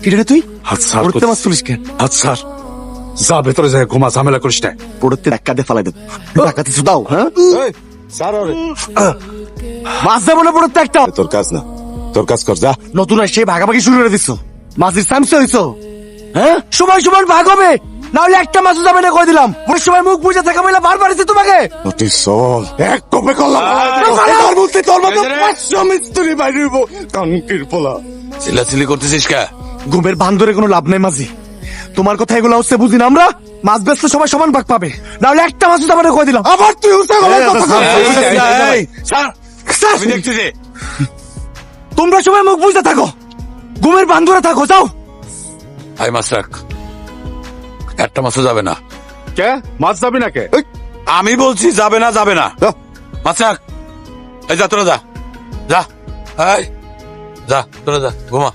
কি রে তুই হাত ছাড় পড়তে মাছ তুলিস কেন? হাত ছাড়, যা ভেতরে যায় ঘুমা, ঝামেলা করিস না। পড়তে ধাক্কা দিয়ে ফালাই দেব। টাকা কিছু দাও। হ্যাঁ মাছ দেবো না পড়তে একটা। তোর কাজ না, তোর কাজ কর, যা। নতুন আসছে ভাগাভাগি শুরু করে দিচ্ছ। মাছের সামসে হইছো। হ্যাঁ সময় সময় ভাগ হবে, না হলে একটা মাছও যাবে না কই দিলাম। ওই সময় মুখ বুঝে থাকা বলে বারবার দিতে তোমাকে। নোটিস চল, এক কপে করলাম তোর মধ্যে, তোর মধ্যে 500 মিস্ত্রি বাইরে হইব। কানকির পোলা চিল্লাচিল্লি করতেছিস কে? ঘুমের বান্দরে কোনো লাভ নাই মাঝি। তোমার কথা এগুলো হচ্ছে বুঝি না আমরা। মাছ বেচলে সবাই সমান ভাগ পাবে, না হলে একটা মাছও যাবে না কই দিলাম। আবার তুই উঠে গেল। আমি দেখতেছি। তোমরা সবাই মুখ বুঝতে থাকো, ঘুমের বান্দরে থাকো, যাও। আই মাছ রাখ, একটা মাছও যাবে না। কে মাছ যাবি না কে? আমি বলছি যাবে না, যাবে না। মাছ রাখ। এই যা তোরা যা, যা, এই যা তোরা যা, ঘুমা।